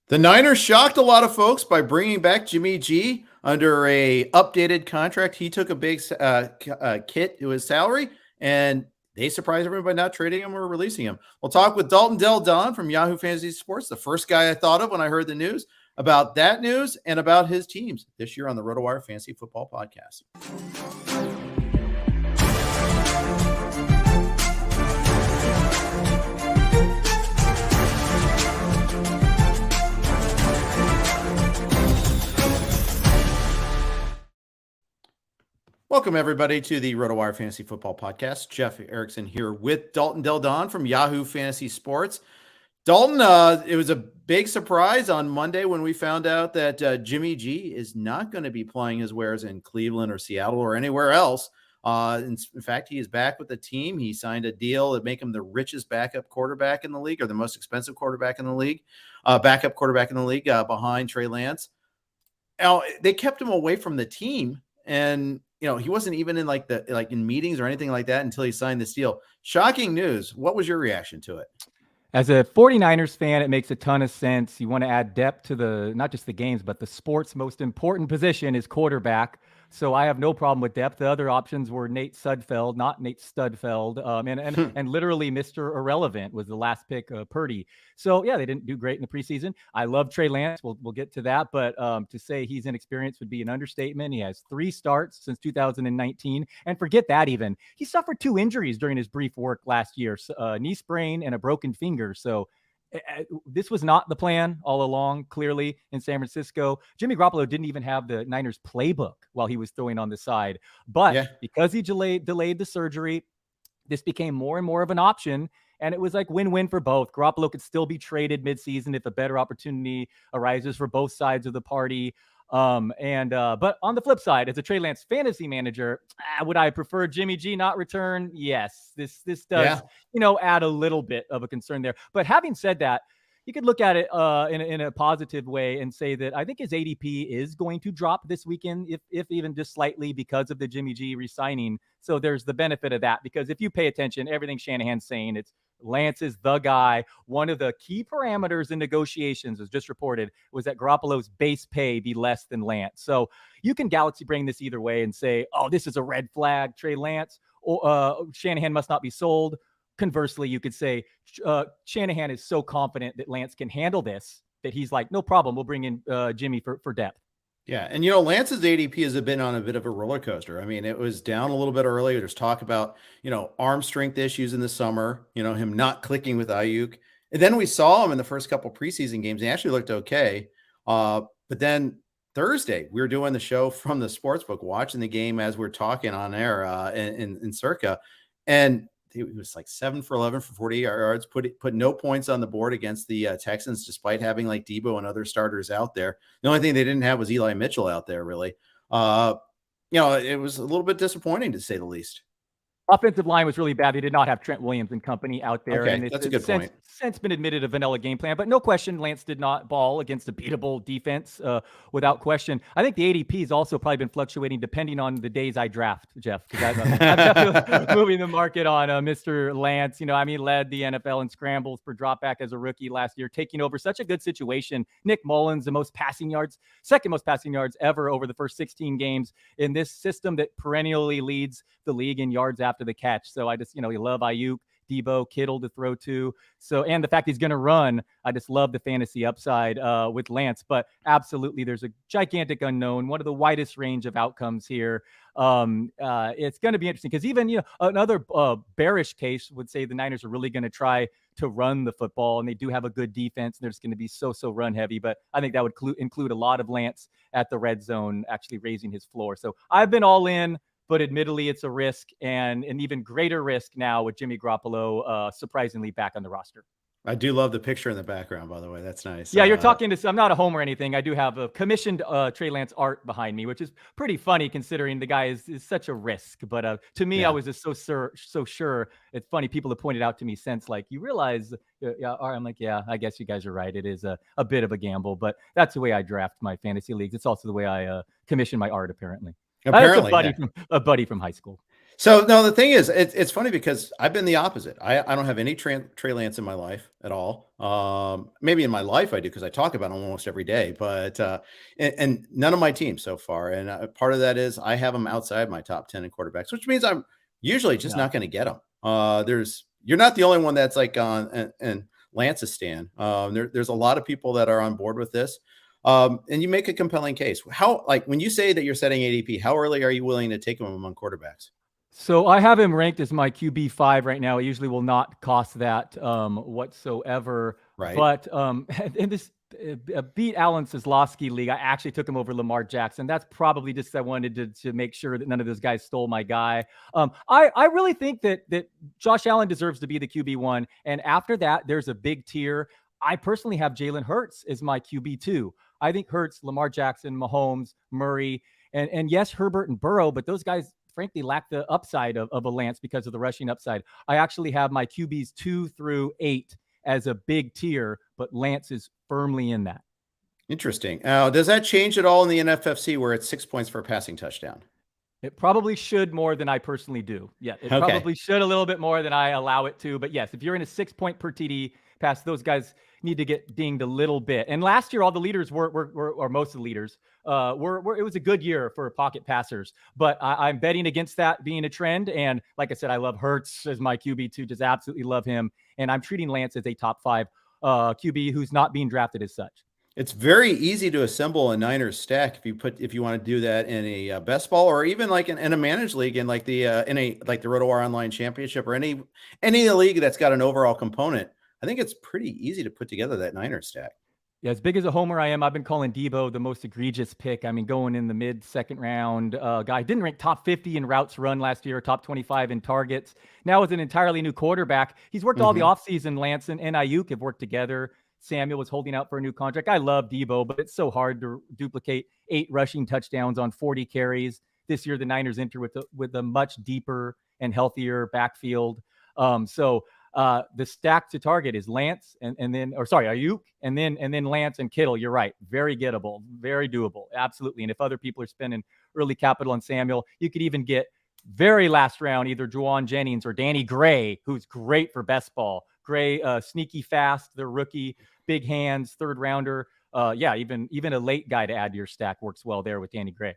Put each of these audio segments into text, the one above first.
The Niners shocked a lot of folks by bringing back Jimmy G under a updated contract. He took a big hit to his salary, and they surprised everyone by not trading him or releasing him. We'll talk with Dalton Del Don from Yahoo Fantasy Sports, the first guy I thought of when I heard the news, about that news and about his teams this year on the RotoWire Fantasy Football Podcast. Welcome, everybody, to the RotoWire Fantasy Football Podcast. Jeff Erickson here with Dalton Del Don from Yahoo Fantasy Sports. Dalton, it was a big surprise on Monday when we found out that Jimmy G is not going to be playing his wares in Cleveland or Seattle or anywhere else. In fact, he is back with the team. He signed a deal that make him the richest backup quarterback in the league, or the most expensive quarterback in the league, backup quarterback in the league behind Trey Lance. Now, they kept him away from the team, and he wasn't even in in meetings or anything like that until he signed this deal. Shocking news. What was your reaction to it? As a 49ers fan, it makes a ton of sense. You want to add depth to not just the games, but the sport's most important position is quarterback. So I have no problem with depth. The other options were Nate Sudfeld, not Nate Studfeld, and literally Mr. Irrelevant was the last pick, Purdy. So yeah, they didn't do great in the preseason. I love Trey Lance. We'll get to that, but to say he's inexperienced would be an understatement. He has 3 starts since 2019, and forget that even. He suffered 2 injuries during his brief work last year: knee sprain and a broken finger. So this was not the plan all along, clearly, in San Francisco. Jimmy Garoppolo didn't even have the Niners playbook while he was throwing on the side. But because he delayed the surgery, this became more and more of an option. And it was like win-win for both. Garoppolo could still be traded midseason if a better opportunity arises for both sides of the party. But on the flip side, as a Trey Lance fantasy manager, would I prefer Jimmy G not return? Yes, this does, add a little bit of a concern there. But having said that, you could look at it in a positive way and say that I think his ADP is going to drop this weekend, if even just slightly, because of the Jimmy G re-signing. So there's the benefit of that, because if you pay attention, everything Shanahan's saying, it's Lance is the guy. One of the key parameters in negotiations, as just reported, was that Garoppolo's base pay be less than Lance. So you can galaxy brain this either way and say, oh, this is a red flag, Trey Lance, or Shanahan must not be sold. Conversely, you could say Shanahan is so confident that Lance can handle this that he's like, no problem, we'll bring in Jimmy for depth. Yeah, and Lance's ADP has been on a bit of a roller coaster. I mean, it was down a little bit earlier. There's talk about, arm strength issues in the summer, him not clicking with Ayuk. And then we saw him in the first couple preseason games. He actually looked okay. But then Thursday, we were doing the show from the sportsbook, watching the game as we're talking on air in Circa. And he was like 7 for 11 for 40 yards, put no points on the board against the Texans, despite having like Debo and other starters out there. The only thing they didn't have was Eli Mitchell out there, really. It was a little bit disappointing, to say the least. Offensive line was really bad. They did not have Trent Williams and company out there. Okay, and that's a good point. Since been admitted a vanilla game plan, but no question, Lance did not ball against a beatable defense without question. I think the ADP has also probably been fluctuating depending on the days I draft, Jeff, because I'm definitely moving the market on Mr. Lance. He led the NFL in scrambles per dropback as a rookie last year, taking over such a good situation. Nick Mullins, second most passing yards ever over the first 16 games in this system that perennially leads the league in yards after the catch. So I just, you love Ayuk, Debo, Kittle to throw to. So, and the fact he's going to run, I just love the fantasy upside with Lance. But absolutely, there's a gigantic unknown, one of the widest range of outcomes here. It's going to be interesting because even, another bearish case would say the Niners are really going to try to run the football, and they do have a good defense. And they're just going to be so run heavy. But I think that would include a lot of Lance at the red zone, actually raising his floor. So I've been all in. But admittedly, it's a risk, and an even greater risk now with Jimmy Garoppolo surprisingly back on the roster. I do love the picture in the background, by the way. That's nice. Yeah, you're talking to – I'm not a home or anything. I do have a commissioned Trey Lance art behind me, which is pretty funny considering the guy is such a risk. But to me, I was just so sure. It's funny. People have pointed out to me since, like, you realize I'm like, yeah, I guess you guys are right. It is a bit of a gamble, but that's the way I draft my fantasy leagues. It's also the way I commission my art, apparently. Apparently, a buddy from high school. So no, the thing is, it's funny because I've been the opposite. I don't have any Trey Lance in my life at all. Maybe in my life I do because I talk about him almost every day, but and none of my teams so far. And part of that is I have them outside my top 10 in quarterbacks, which means I'm usually just not going to get them. You're not the only one that's like on and Lance's stand. There's a lot of people that are on board with this. And you make a compelling case. How, like when you say that you're setting ADP, how early are you willing to take them among quarterbacks? So I have him ranked as my QB5 right now. It usually will not cost that whatsoever. Right. But in this beat Alan Seslowsky league, I actually took him over Lamar Jackson. That's probably just I wanted to make sure that none of those guys stole my guy. I really think that Josh Allen deserves to be the QB1. And after that, there's a big tier. I personally have Jalen Hurts as my QB2. I think Hurts, Lamar Jackson, Mahomes, Murray, and yes, Herbert and Burrow, but those guys frankly lack the upside of a Lance because of the rushing upside. I actually have my QBs 2 through 8 as a big tier, but Lance is firmly in that. Interesting. Does that change at all in the NFFC where it's 6 points for a passing touchdown? It probably should more than I personally do. Yeah, it probably should a little bit more than I allow it to. But yes, if you're in a 6 point per TD pass, those guys need to get dinged a little bit. And last year, all the leaders were or most of the leaders it was a good year for pocket passers. But I'm betting against that being a trend. And like I said, I love Hurts as my QB2, just absolutely love him. And I'm treating Lance as a top 5 QB who's not being drafted as such. It's very easy to assemble a Niners stack if you want to do that in a best ball or even like in a managed league in like the RotoWire Online Championship or any of the league that's got an overall component. I think it's pretty easy to put together that Niners stack. Yeah, as big as a homer I am, I've been calling Debo the most egregious pick. I mean, going in the mid-second round, guy didn't rank top 50 in routes run last year, top 25 in targets. Now with an entirely new quarterback, he's worked all the offseason. Lance and Ayuk have worked together. Samuel was holding out for a new contract. I love Debo, but it's so hard to duplicate 8 rushing touchdowns on 40 carries. This year, the Niners enter with a much deeper and healthier backfield. The stack to target is Lance Ayuk and then Lance and Kittle. You're right. Very gettable, very doable. Absolutely. And if other people are spending early capital on Samuel, you could even get very last round, either Juwan Jennings or Danny Gray, who's great for best ball. Gray, sneaky fast, the rookie, big hands, third rounder. Even a late guy to add to your stack works well there with Danny Gray.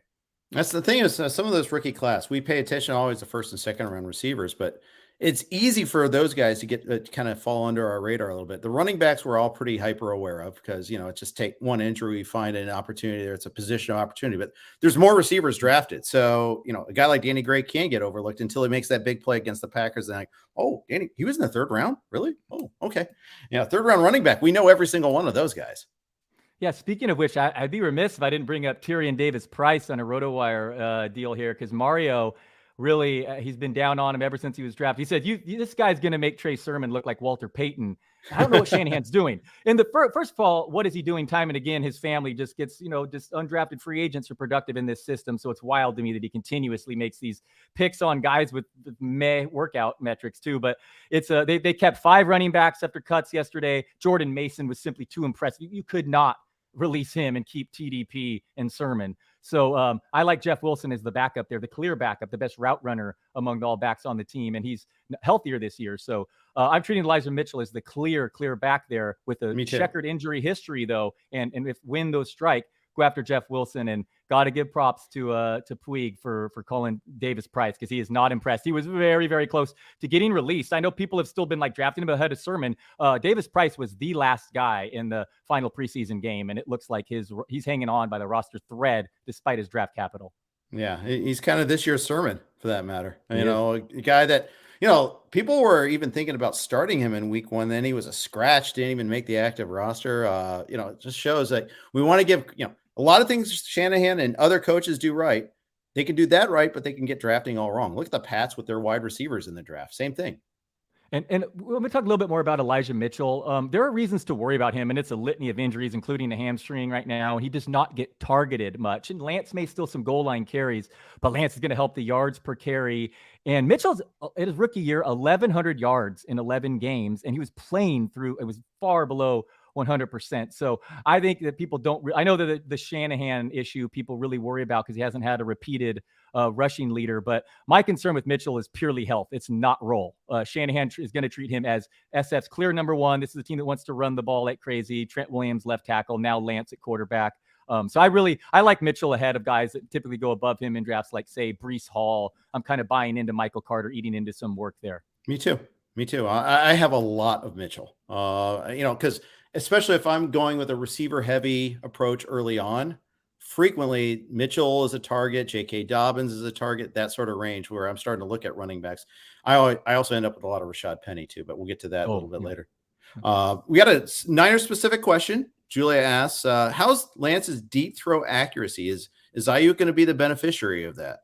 That's the thing is some of those rookie class, we pay attention always to first and second round receivers, but it's easy for those guys to get kind of fall under our radar a little bit. The running backs we're all pretty hyper aware of because, it just take one injury, we find an opportunity there. It's a position of opportunity, but there's more receivers drafted. So, a guy like Danny Gray can get overlooked until he makes that big play against the Packers. And like, oh, Danny, he was in the third round? Really? Oh, okay. Third round running back. We know every single one of those guys. Yeah, speaking of which, I'd be remiss if I didn't bring up Tyrion Davis-Price on a RotoWire deal here because Mario really, he's been down on him ever since he was drafted. He said, this guy's going to make Trey Sermon look like Walter Payton. I don't know what Shanahan's doing. And first of all, what is he doing time and again? His family just gets, just undrafted free agents are productive in this system. So it's wild to me that he continuously makes these picks on guys with meh workout metrics too. But it's they kept 5 running backs after cuts yesterday. Jordan Mason was simply too impressive. You could not release him and keep TDP and Sermon. So I like Jeff Wilson as the backup there, the clear backup, the best route runner among all backs on the team. And he's healthier this year. So I'm treating Elijah Mitchell as the clear back there with a checkered injury history, though. And when those strike, go after Jeff Wilson. And got to give props to Puig for calling Davis-Price because he is not impressed. He was very, very close to getting released. I know people have still been like drafting him ahead of Sermon. Davis-Price was the last guy in the final preseason game, and it looks like he's hanging on by the roster thread despite his draft capital. Yeah, he's kind of this year's Sermon for that matter. A guy that people were even thinking about starting him in week 1. Then he was a scratch, didn't even make the active roster. It just shows that we want to give a lot of things Shanahan and other coaches do right. They can do that right, but they can get drafting all wrong. Look at the Pats with their wide receivers in the draft. Same thing. And let me talk a little bit more about Elijah Mitchell. There are reasons to worry about him, and it's a litany of injuries, including a hamstring right now. He does not get targeted much. And Lance may still some goal line carries, but Lance is going to help the yards per carry. And Mitchell's, in his rookie year, 1,100 yards in 11 games, and he was playing through, it was far below 100%. So I think that people I know that the Shanahan issue people really worry about because he hasn't had a repeated rushing leader. But my concern with Mitchell is purely health. It's not role. Shanahan is going to treat him as SF's clear number one. This is a team that wants to run the ball like crazy. Trent Williams, left tackle, now Lance at quarterback. So I like Mitchell ahead of guys that typically go above him in drafts, like say Breece Hall. I'm kind of buying into Michael Carter, eating into some work there. Me too. I have a lot of Mitchell, because especially if I'm going with a receiver heavy approach early on, frequently Mitchell is a target, J.K. Dobbins is a target, that sort of range where I'm starting to look at running backs. I also end up with a lot of Rashad Penny too, but we'll get to that a little bit later. We got a Niners specific question. Julia asks, how's Lance's deep throw accuracy? Is Ayuk going to be the beneficiary of that?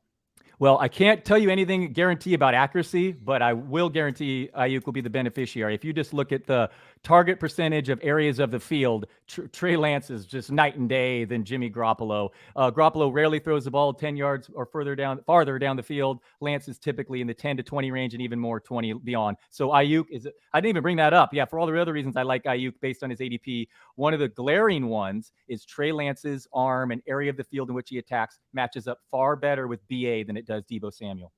Well, I can't tell you anything guarantee about accuracy, but I will guarantee Ayuk will be the beneficiary. If you just look at the target percentage of areas of the field, Trey Lance is just night and day than Jimmy Garoppolo. Garoppolo rarely throws the ball 10 yards or farther down the field. Lance is typically in the 10 to 20 range and even more 20 beyond. So Ayuk I didn't even bring that up. Yeah, for all the other reasons I like Ayuk based on his ADP. One of the glaring ones is Trey Lance's arm and area of the field in which he attacks matches up far better with BA than it does Deebo Samuel.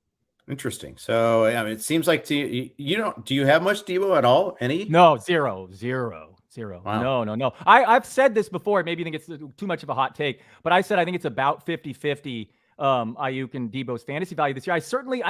Interesting. So, I mean, it seems like do you have much Deebo at all? Any? No, zero. Wow. No. I've said this before. Maybe you think it's too much of a hot take, but I said I think it's about 50-50 Ayuk and Deebo's fantasy value this year. I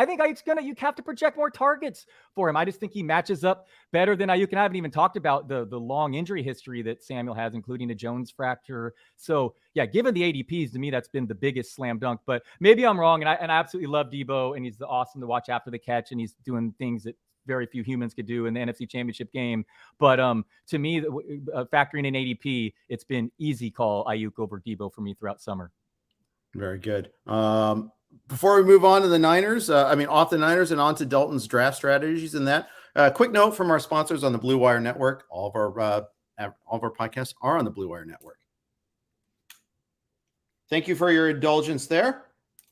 think Ayuk's you have to project more targets for him. I just think he matches up better than Ayuk. And I haven't even talked about the long injury history that Samuel has, including a Jones fracture. So yeah, given the ADPs, to me, that's been the biggest slam dunk, but maybe I'm wrong. And I absolutely love Deebo, and he's awesome to watch after the catch, and he's doing things that very few humans could do in the NFC Championship game. But to me, factoring in ADP, it's been easy call Ayuk over Deebo for me throughout summer. Very good. Before we move on to the Niners, off the Niners and on to Dalton's draft strategies and that, quick note from our sponsors on the Blue Wire Network. All of our podcasts are on the Blue Wire Network. Thank you for your indulgence there.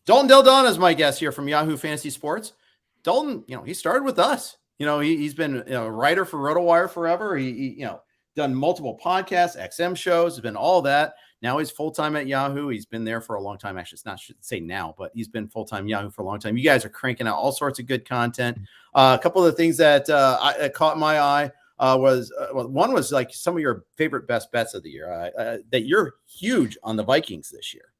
Dalton Del Don is my guest here from Yahoo Fantasy Sports. Dalton, he started with us. He's been a writer for RotoWire forever. He done multiple podcasts, XM shows, has been all that. Now he's full-time at Yahoo. He's been there for a long time. Actually, I should say now, but he's been full-time Yahoo for a long time. You guys are cranking out all sorts of good content. A couple of the things that caught my eye was one was like some of your favorite best bets of the year, that you're huge on the Vikings this year.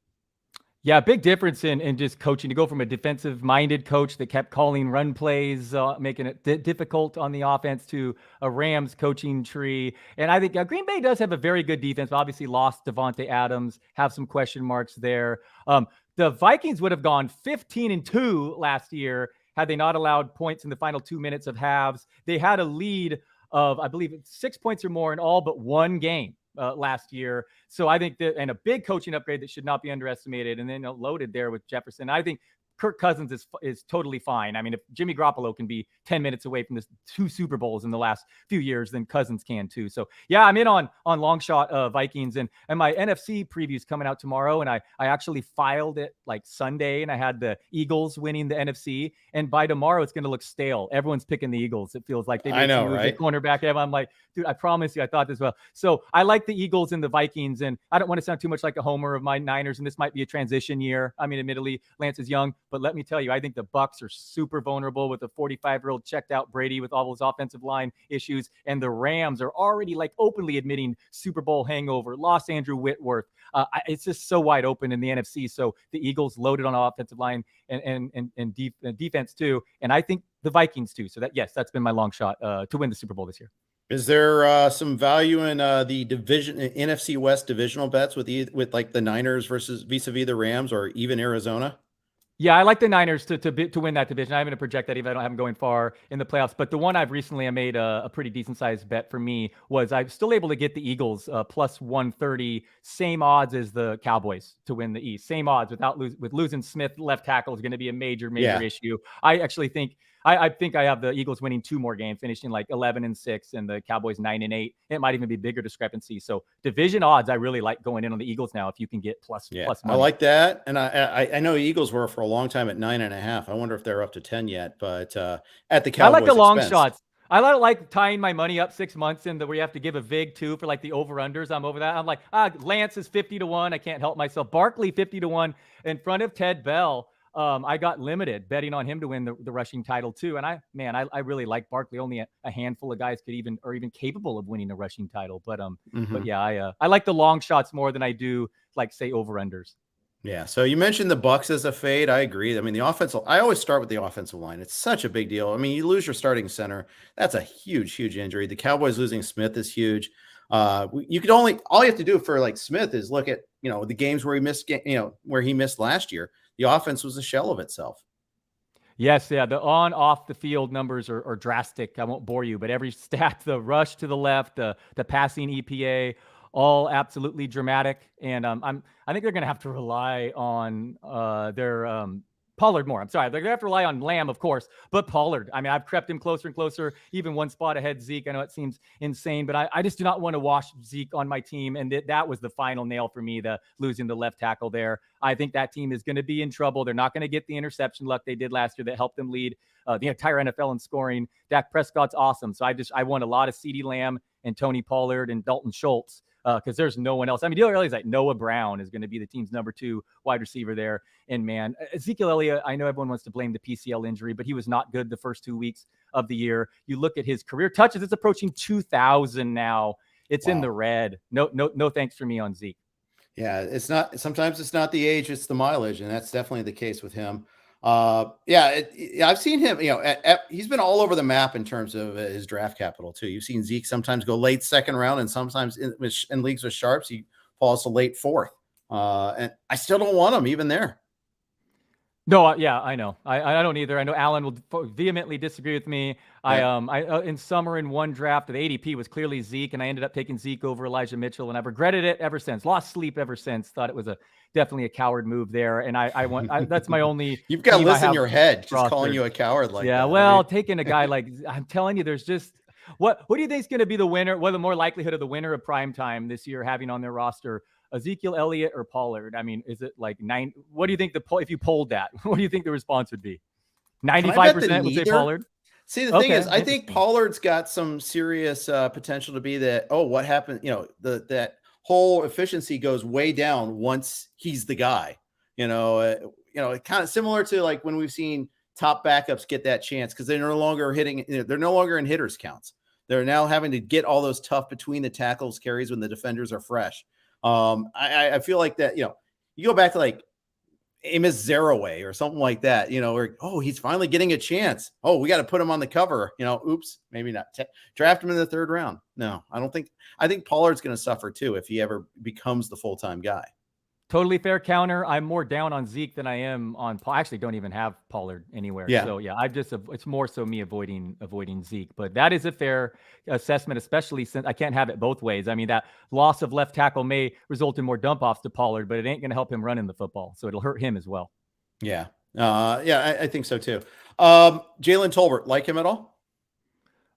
Yeah, big difference in just coaching, to go from a defensive-minded coach that kept calling run plays, making it difficult on the offense, to a Rams coaching tree. And I think Green Bay does have a very good defense, but obviously lost Devontae Adams, have some question marks there. The Vikings would have gone 15-2 last year had they not allowed points in the final 2 minutes of halves. They had a lead of, I believe, 6 points or more in all but one game last year. So I think and a big coaching upgrade that should not be underestimated. And then loaded there with Jefferson. I think Kirk Cousins is totally fine. I mean, if Jimmy Garoppolo can be 10 minutes away from the 2 Super Bowls in the last few years, then Cousins can too. So yeah, I'm in on long shot Vikings, and my NFC previews coming out tomorrow. And I actually filed it like Sunday, and I had the Eagles winning the NFC. And by tomorrow, it's going to look stale. Everyone's picking the Eagles. It feels like they made some moves at cornerback. I'm like, dude, I promise you, I thought this well. So I like the Eagles and the Vikings, and I don't want to sound too much like a homer of my Niners, and this might be a transition year. I mean, admittedly, Lance is young, but let me tell you, I think the Bucs are super vulnerable with a 45-year-old checked out Brady with all those offensive line issues. And the Rams are already like openly admitting Super Bowl hangover, lost Andrew Whitworth. It's just so wide open in the NFC. So the Eagles loaded on offensive line and defense too. And I think the Vikings too. So that's been my long shot to win the Super Bowl this year. Is there some value in the division NFC West divisional bets with like the Niners vis-a-vis the Rams, or even Arizona? Yeah, I like the Niners to win that division. I'm going to project that even if I don't have them going far in the playoffs. But the one I've recently made a pretty decent sized bet for me was I'm still able to get the Eagles plus 130, same odds as the Cowboys to win the East. Same odds with losing Smith left tackle is going to be a major issue. I actually think I have the Eagles winning 2 more games, finishing like 11-6, and the Cowboys 9-8. It might even be bigger discrepancy. So division odds, I really like going in on the Eagles now if you can get plus money. I like that. And I know Eagles were for a long time at 9.5. I wonder if they're up to 10 yet, but at the Cowboys I like the long expense. shots. I like tying my money up 6 months and where you have to give a vig too for like the over-unders. I'm over that. I'm like, Lance is 50-1. I can't help myself. Barkley 50-1 in front of Ted Bell. I got limited betting on him to win the rushing title too. And I really like Barkley. Only a handful of guys could even capable of winning a rushing title. But yeah, I like the long shots more than I do like say over-unders. Yeah. So you mentioned the Bucks as a fade. I agree. I mean, I always start with the offensive line. It's such a big deal. I mean, you lose your starting center. That's a huge injury. The Cowboys losing Smith is huge. All you have to do for like Smith is look at, the games where he missed, where he missed last year. The offense was a shell of itself. Yes, yeah. The off the field numbers are drastic. I won't bore you, but every stat, the rush to the left, the passing EPA, all absolutely dramatic. And I think they're going to have to rely on their Pollard more. I'm sorry. They're going to have to rely on Lamb, of course, but Pollard. I mean, I've crept him closer and closer, even one spot ahead Zeke. I know it seems insane, but I just do not want to wash Zeke on my team. And that was the final nail for me, the losing the left tackle there. I think that team is going to be in trouble. They're not going to get the interception luck they did last year that helped them lead the entire NFL in scoring. Dak Prescott's awesome. So I want a lot of CeeDee Lamb and Tony Pollard and Dalton Schultz. Because there's no one else. I mean, you realize like Noah Brown is going to be the team's number 2 wide receiver there. And man, Ezekiel Elliott, I know everyone wants to blame the PCL injury, but he was not good the first 2 weeks of the year. You look at his career touches, it's approaching 2,000 now. It's in the red. No thanks for me on Zeke. Yeah, sometimes it's not the age, it's the mileage. And that's definitely the case with him. I've seen him, he's been all over the map in terms of his draft capital too. You've seen Zeke sometimes go late second round, and sometimes in leagues with sharps, he falls to late fourth. And I still don't want him even there. No, yeah, I know. I don't either. I know Alan will vehemently disagree with me. Yeah. In summer in one draft, the ADP was clearly Zeke, and I ended up taking Zeke over Elijah Mitchell, and I've regretted it ever since. Lost sleep ever since. Thought it was definitely a coward move there, and that's my only. You've got lists in your head just calling you a coward like that. Yeah, well, taking a guy like I'm telling you, there's just what do you think is going to be the winner? What the more likelihood of the winner of primetime this year having on their roster? Ezekiel Elliott or Pollard? I mean, is it like 9? What do you think if you polled that? What do you think the response would be? 95% would say Pollard. See, the thing is, I think Pollard's got some serious potential to be that. Oh, what happened? That whole efficiency goes way down once he's the guy. Kind of similar to like when we've seen top backups get that chance because they're no longer hitting. They're no longer in hitters counts. They're now having to get all those tough between the tackles carries when the defenders are fresh. I feel like that, you go back to like Amos Zaraway or something like that, where, he's finally getting a chance. Oh, we got to put him on the cover, oops, maybe not draft him in the 3rd round. No, I think Pollard's going to suffer too, if he ever becomes the full-time guy. Totally fair counter. I'm more down on Zeke than I am on Paul. I actually don't even have Pollard anywhere. Yeah. So yeah, it's more so me avoiding Zeke, but that is a fair assessment, especially since I can't have it both ways. I mean, that loss of left tackle may result in more dump offs to Pollard, but it ain't going to help him running the football. So it'll hurt him as well. Yeah. I think so too. Jalen Tolbert, like him at all?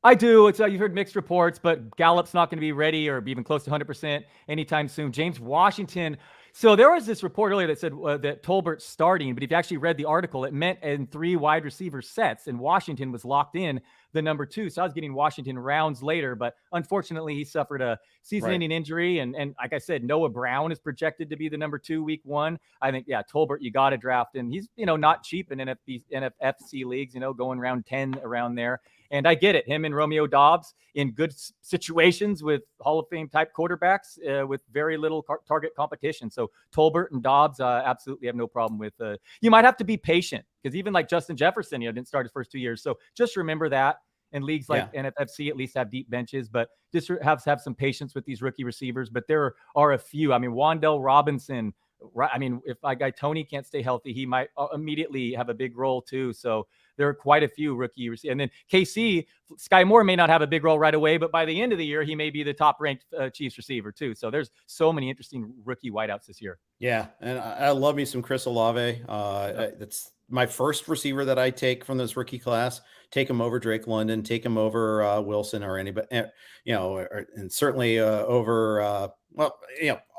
I do. You've heard mixed reports, but Gallup's not going to be ready or be even close to 100% anytime soon. James Washington. So there was this report earlier that said that Tolbert's starting, but if you actually read the article, it meant in 3 wide receiver sets, and Washington was locked in the number 2. So I was getting Washington rounds later, but unfortunately he suffered a season-ending injury. And like I said, Noah Brown is projected to be the number 2 week 1. I think, Tolbert, you got to draft him. He's, not cheap in NFFC leagues, going round 10 around there. And I get it. Him and Romeo Doubs in good situations with Hall of Fame type quarterbacks with very little target competition. So Tolbert and Doubs absolutely have no problem with. You might have to be patient because even like Justin Jefferson, didn't start his first 2 years. So just remember that. And leagues like NFFC at least have deep benches, but just have some patience with these rookie receivers. But there are a few. I mean, Wan'Dale Robinson. Right. I mean, if a guy Tony can't stay healthy, he might immediately have a big role too. So there are quite a few rookie receivers. And then KC, Sky Moore may not have a big role right away, but by the end of the year, he may be the top ranked Chiefs receiver too. So there's so many interesting rookie wideouts this year. Yeah. And I love me some Chris Olave. That's my first receiver that I take from this rookie class. Take him over Drake London, take him over Wilson or anybody, and certainly over,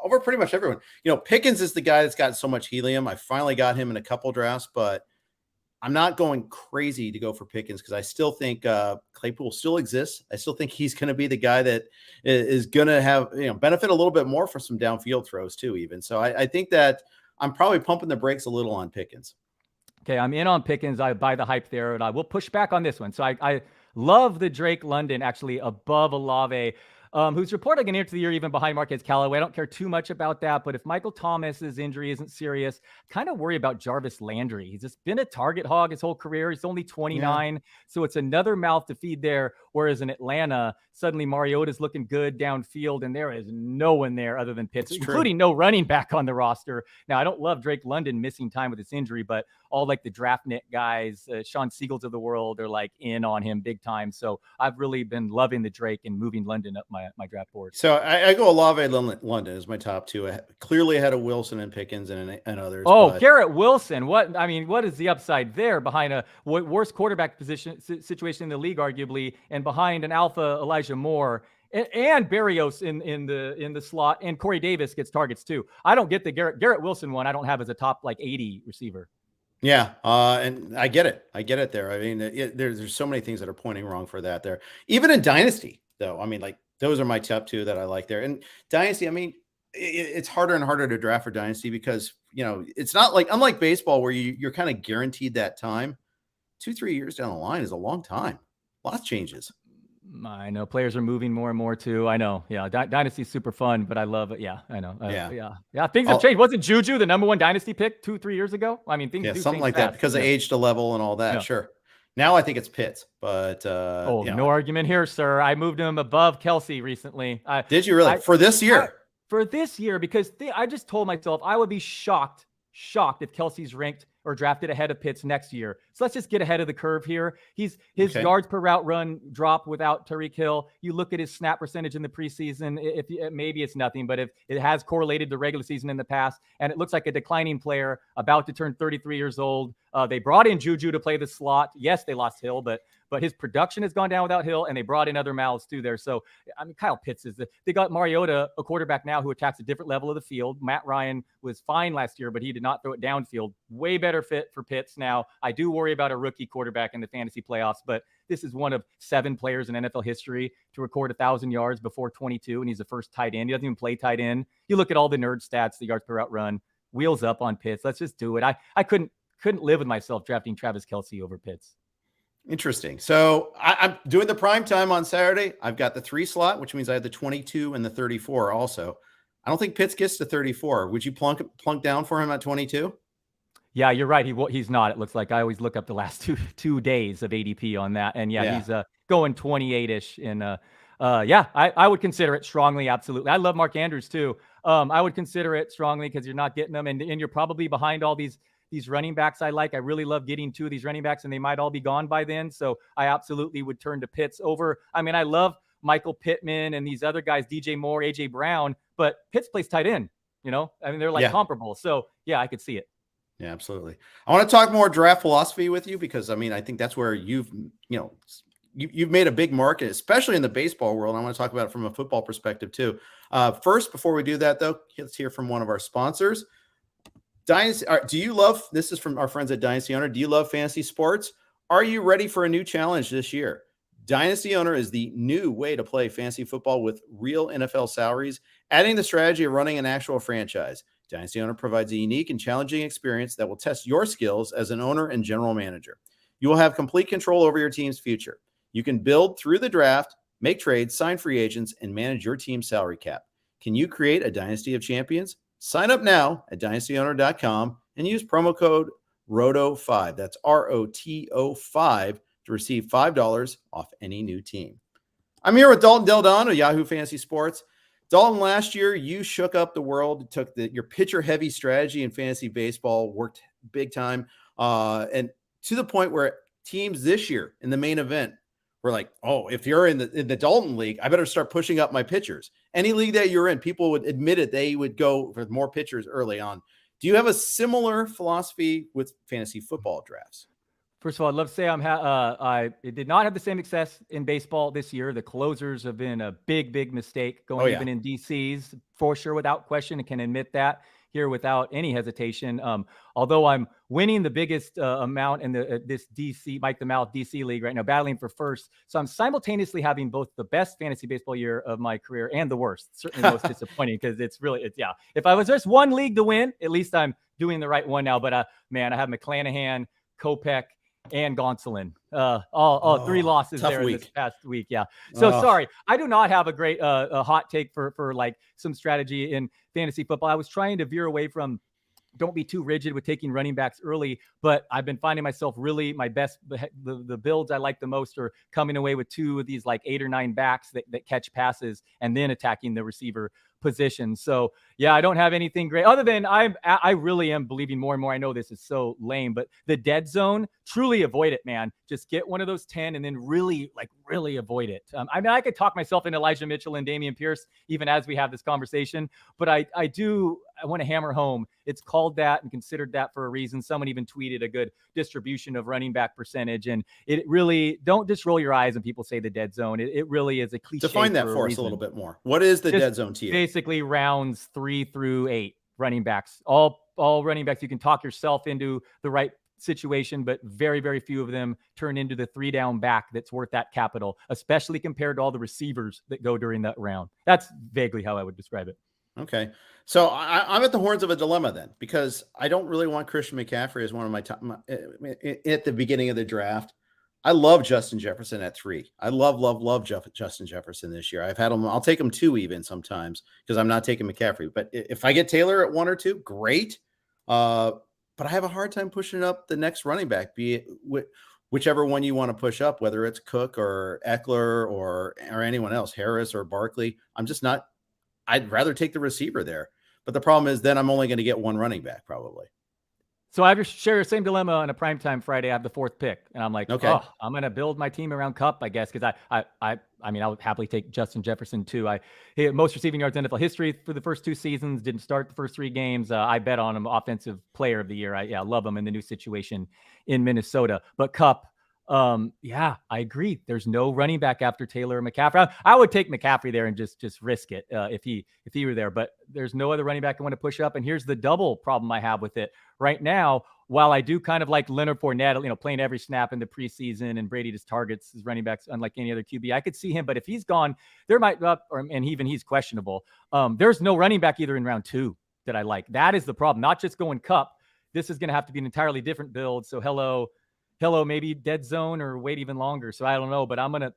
over pretty much everyone. Pickens is the guy that's got so much helium. I finally got him in a couple drafts, but I'm not going crazy to go for Pickens because I still think Claypool still exists. I still think he's going to be the guy that is going to have, benefit a little bit more for some downfield throws too, even. So I think that I'm probably pumping the brakes a little on Pickens. Okay, I'm in on Pickens. I buy the hype there, and I will push back on this one. So I love the Drake London actually above Olave, who's reported going into the year even behind Marquez Callaway. I don't care too much about that, but if Michael Thomas's injury isn't serious, kind of worry about Jarvis Landry. He's just been a target hog his whole career. He's only 29, so it's another mouth to feed there. Whereas in Atlanta, suddenly Mariota's looking good downfield, and there is no one there other than Pitts, including no running back on the roster. Now, I don't love Drake London missing time with this injury, but all like the DraftNet guys, Sean Siegels of the world, are like in on him big time. So I've really been loving the Drake and moving London up my draft board. So I go Olave London as my top two, clearly ahead of Wilson and Pickens and others. Oh, Garrett Wilson. What is the upside there behind a worst quarterback situation in the league, arguably, and behind an alpha Elijah Moore and Berrios in the slot, and Corey Davis gets targets too. I don't get the Garrett Wilson one. I don't have as a top like 80 receiver. Yeah, and I get it there. I mean, there's so many things that are pointing wrong for that there. Even in Dynasty, though, I mean, like those are my top two that I like there. And Dynasty, I mean, it's harder and harder to draft for Dynasty because, it's not like, unlike baseball where you're kind of guaranteed that time. 2-3 years down the line is a long time. Lots changes. I know players are moving more and more too. I know. Yeah. Dynasty's super fun, but I love it. Yeah, I know. Yeah. Things have changed. Wasn't Juju the number one Dynasty pick 2-3 years ago? I mean, things do something like that because they aged a level and all that. Yeah. Sure. Now I think it's Pitts, but no argument here, sir. I moved him above Kelsey recently. Did you really for this year? For this year, because I just told myself I would be shocked if Kelsey's ranked or drafted ahead of Pitts next year. So let's just get ahead of the curve here. His yards per route run drop without Tyreek Hill. You look at his snap percentage in the preseason. Maybe it's nothing, but if it has correlated to regular season in the past, and it looks like a declining player about to turn 33 years old. They brought in Juju to play the slot. Yes, they lost Hill, but his production has gone down without Hill, and they brought in other mouths too there. So, I mean, Kyle Pitts they got Mariota, a quarterback now who attacks a different level of the field. Matt Ryan was fine last year, but he did not throw it downfield. Way better fit for Pitts now. I do worry about a rookie quarterback in the fantasy playoffs, but this is one of 7 players in NFL history to record 1,000 yards before 22, and he's the first tight end. He doesn't even play tight end. You look at all the nerd stats, the yards per route run, wheels up on Pitts. Let's just do it. I couldn't live with myself drafting Travis Kelce over Pitts. Interesting. So I'm doing the prime time on Saturday. I've got the 3 slot, which means I have the 22 and the 34 also. I don't think Pitts gets to 34. Would you plunk down for him at 22? Yeah, you're right. He's not. It looks like I always look up the last two days of ADP on that, and he's going 28-ish. And I would consider it strongly. Absolutely, I love Mark Andrews too. I would consider it strongly because you're not getting them, and you're probably behind all these running backs I like. I really love getting 2 of these running backs, and they might all be gone by then. So I absolutely would turn to Pitts over. I mean, I love Michael Pittman and these other guys, DJ Moore, AJ Brown, but Pitts plays tight end. I mean, they're like comparable. So I could see it. Yeah, absolutely. I want to talk more draft philosophy with you because, I mean, I think that's where you've made a big market, especially in the baseball world. I want to talk about it from a football perspective too. First, before we do that though, let's hear from one of our sponsors. Dynasty. Do you love, this is from our friends at Dynasty Owner. Do you love fantasy sports? Are you ready for a new challenge this year? Dynasty Owner is the new way to play fantasy football with real NFL salaries, adding the strategy of running an actual franchise. Dynasty Owner provides a unique and challenging experience that will test your skills as an owner and general manager. You will have complete control over your team's future. You can build through the draft, make trades, sign free agents, and manage your team's salary cap. Can you create a dynasty of champions? Sign up now at dynastyowner.com and use promo code ROTO5. That's ROTO5 to receive $5 off any new team. I'm here with Dalton Del Don of Yahoo Fantasy Sports. Dalton, last year you shook up the world, took your pitcher-heavy strategy in fantasy baseball, worked big time, and to the point where teams this year in the main event were like, oh, if you're in the Dalton League, I better start pushing up my pitchers. Any league that you're in, people would admit it, they would go for more pitchers early on. Do you have a similar philosophy with fantasy football drafts? First of all, I'd love to say I did not have the same success in baseball this year. The closers have been a big, big mistake going even in DCs for sure, without question. I can admit that. here without any hesitation. Although I'm winning the biggest amount in this DC Mike the Mouth DC league right now, battling for first. So I'm simultaneously having both the best fantasy baseball year of my career and the worst. Certainly the most disappointing, because it's yeah. If I was just one league to win, at least I'm doing the right one now. But man, I have McClanahan, Kopech, and Gonsolin. All 3 losses there week. This past week. Yeah. So sorry, I do not have a great a hot take for like some strategy in fantasy football. I was trying to veer away from, don't be too rigid with taking running backs early, but I've been finding myself really my best, the builds I like the most are coming away with 2 of these like 8 or 9 backs that catch passes and then attacking the receiver position. So yeah, I don't have anything great other than I really am believing more and more. I know this is so lame, but the dead zone, truly avoid it, man. Just get one of those 10 and then really avoid it. I mean, I could talk myself into Elijah Mitchell and Dameon Pierce even as we have this conversation, but I want to hammer home. It's called that and considered that for a reason. Someone even tweeted a good distribution of running back percentage, and it really, don't just roll your eyes when people say the dead zone. It really is a cliche. Define that for us a little bit more. What is the dead zone to you? Basically rounds 3 through 8 running backs, all running backs. You can talk yourself into the right situation, but very, very few of them turn into the 3-down back that's worth that capital, especially compared to all the receivers that go during that round. That's vaguely how I would describe it. Okay. So I'm at the horns of a dilemma then, because I don't really want Christian McCaffrey as one of my top at the beginning of the draft. I love Justin Jefferson at 3. I love Justin Jefferson this year. I've had him. I'll take him 2 even sometimes because I'm not taking McCaffrey. But if I get Taylor at 1 or 2, great. But I have a hard time pushing up the next running back, be it whichever one you want to push up, whether it's Cook or Eckler or anyone else, Harris or Barkley. I'm just not. I'd rather take the receiver there. But the problem is then I'm only going to get 1 running back probably. So I share the same dilemma on a primetime Friday. I have the 4th pick, and I'm like, okay, I'm going to build my team around Kupp, I guess, because I mean, I would happily take Justin Jefferson too. He had most receiving yards in NFL history for the first 2 seasons. Didn't start the first 3 games. I bet on him, offensive player of the year. I love him in the new situation in Minnesota. But Kupp, yeah, I agree. There's no running back after Taylor or McCaffrey. I would take McCaffrey there and just risk it if he were there. But there's no other running back I want to push up. And here's the double problem I have with it right now. While I do kind of like Leonard Fournette, playing every snap in the preseason, and Brady just targets his running backs unlike any other QB, I could see him. But if he's gone, there might and even he's questionable. There's no running back either in round 2 that I like. That is the problem. Not just going Kupp. This is going to have to be an entirely different build. So hello, maybe dead zone or wait even longer. So I don't know, but I'm going to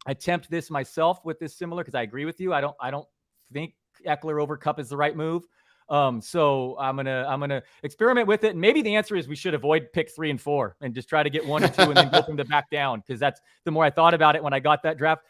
attempt this myself with this similar, because I agree with you. I don't think Eckler over Kupp is the right move. So I'm gonna experiment with it, and maybe the answer is we should avoid pick 3 and 4 and just try to get 1 or 2 and then go from the back down. Because that's the more I thought about it when I got that draft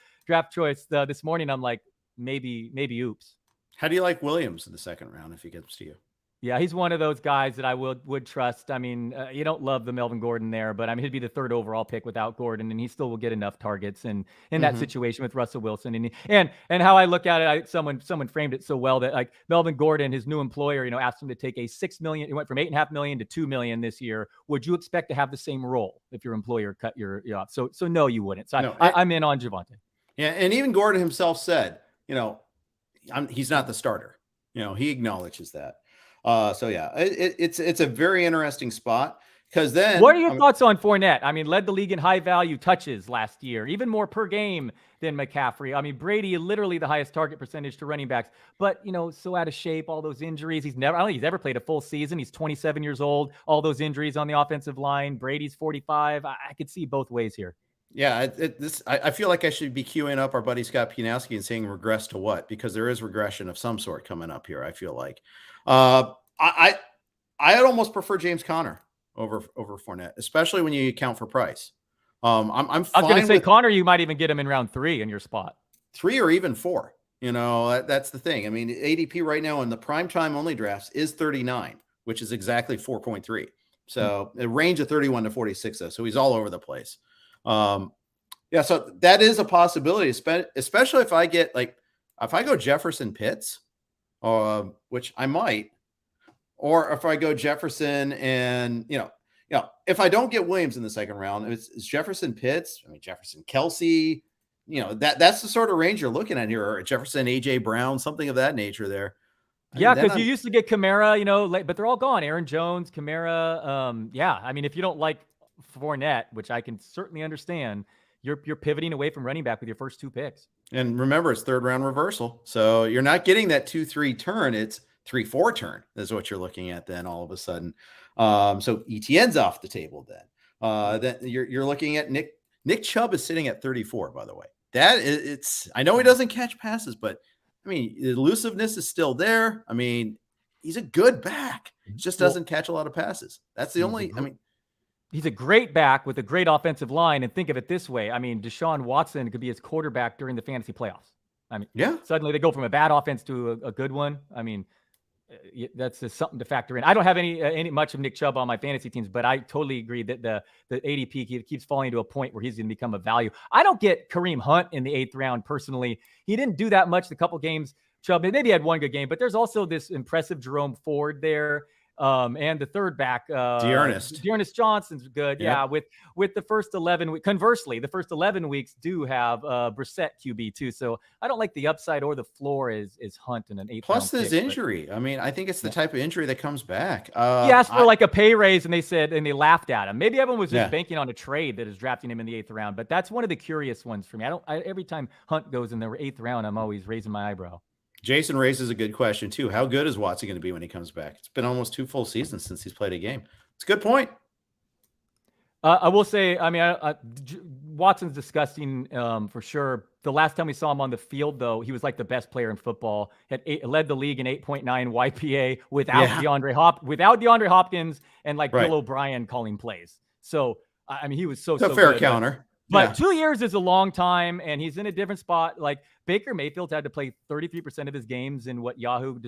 choice this morning. I'm like, maybe oops. How do you like Williams in the 2nd round if he gets to you? Yeah, he's one of those guys that I would trust. I mean, you don't love the Melvin Gordon there, but I mean, he'd be the 3rd overall pick without Gordon, and he still will get enough targets. And in that situation with Russell Wilson, and how I look at it, someone framed it so well that like Melvin Gordon, his new employer, asked him to take a $6 million. He went from $8.5 million to $2 million this year. Would you expect to have the same role if your employer cut your off? So no, you wouldn't. So no, I'm in on Javonte. Yeah, and even Gordon himself said, he's not the starter. He acknowledges that. So yeah, it's a very interesting spot, because then what are your thoughts on Fournette? I mean, led the league in high value touches last year, even more per game than McCaffrey. I mean, Brady literally the highest target percentage to running backs, but so out of shape, all those injuries. I don't think he's ever played a full season. He's 27 years old, all those injuries on the offensive line. Brady's 45. I could see both ways here. Yeah, I feel like I should be queuing up our buddy Scott Pianowski and saying regress to what, because there is regression of some sort coming up here. I feel like I'd almost prefer James Conner over Fournette, especially when you account for price. I'm fine. I was going to say Conner, you might even get him in round 3 in your spot. 3 or even 4. That's the thing. I mean, ADP right now in the primetime only drafts is 39, which is exactly 4.3. So a range of 31 to 46 though. So he's all over the place. Yeah, so that is a possibility, especially if I go Jefferson Pitts, which I might, or if I go Jefferson and, if I don't get Williams in the 2nd round, it's Jefferson Pitts, Jefferson Kelsey, that's the sort of range you're looking at here, or Jefferson, AJ Brown, something of that nature there. Yeah, because you used to get Kamara, but they're all gone. Aaron Jones, Kamara. Yeah, I mean, if you don't like Fournette, which I can certainly understand, you're pivoting away from running back with your first 2 picks. And remember, it's 3rd round reversal. So you're not getting that 2-3 turn. It's 3-4 turn is what you're looking at then all of a sudden. So ETN's off the table then. Then you're looking at Nick Chubb is sitting at 34, by the way. I know he doesn't catch passes, but I mean, the elusiveness is still there. I mean, he's a good back. He just doesn't catch a lot of passes. That's the only, he's a great back with a great offensive line. And think of it this way. I mean, Deshaun Watson could be his quarterback during the fantasy playoffs. I mean, suddenly they go from a bad offense to a good one. I mean, that's just something to factor in. I don't have any much of Nick Chubb on my fantasy teams, but I totally agree that the ADP keeps falling to a point where he's going to become a value. I don't get Kareem Hunt in the 8th round personally. He didn't do that much the couple games. Chubb maybe had one good game, but there's also this impressive Jerome Ford there. And the third back, Dearness Johnson's good. Yep. Yeah. With the first 11 weeks, conversely, the first 11 weeks do have Brissett QB too. So I don't like the upside or the floor is Hunt in an 8th Plus this injury. I mean, I think it's the type of injury that comes back. He asked for like a pay raise and they laughed at him. Maybe everyone was just banking on a trade that is drafting him in the 8th round, but that's one of the curious ones for me. Every time Hunt goes in the 8th round, I'm always raising my eyebrow. Jason raises a good question too. How good is Watson going to be when he comes back? It's been almost 2 full seasons since he's played a game. It's a good point. I will say, I mean, Watson's disgusting for sure. The last time we saw him on the field, though, he was like the best player in football. Led the league in 8.9 YPA without DeAndre Hopkins and Bill O'Brien calling plays. So I mean, he was so fair good, counter. But 2 years is a long time, and he's in a different spot. Like Baker Mayfield's had to play 33% of his games in what Yahoo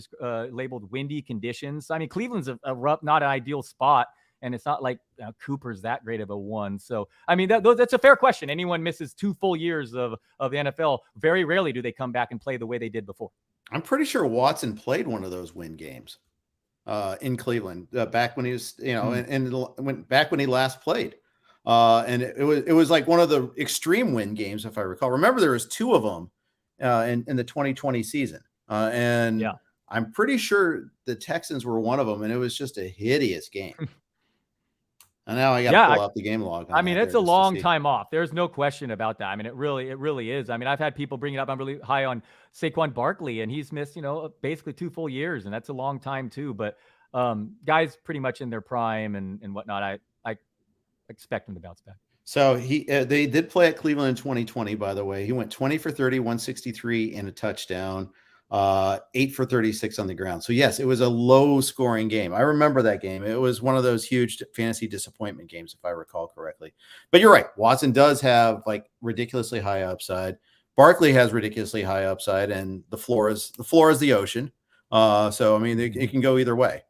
labeled windy conditions. I mean, Cleveland's a rough, not an ideal spot, and it's not like Cooper's that great of a one. So, I mean, that's a fair question. Anyone misses 2 full years of the NFL, very rarely do they come back and play the way they did before. I'm pretty sure Watson played one of those win games in Cleveland back when he was, back when he last played. And it was like one of the extreme win games, if I recall. Remember, there was 2 of them in the 2020 season. I'm pretty sure the Texans were one of them, and it was just a hideous game. And now I got to pull out the game log. I mean, it's a long time off. There's no question about that. I mean, it really is. I mean, I've had people bring it up. I'm really high on Saquon Barkley, and he's missed, basically 2 full years, and that's a long time too. But guys pretty much in their prime and whatnot, I expect him to bounce back. So they did play at Cleveland in 2020, by the way. He went 20 for 30, 163 and a touchdown, 8 for 36 on the ground. So yes, it was a low scoring game. I remember that game. It was one of those huge fantasy disappointment games, if I recall correctly. But you're right. Watson does have ridiculously high upside. Barkley has ridiculously high upside, and the floor is the ocean. So, I mean, it can go either way.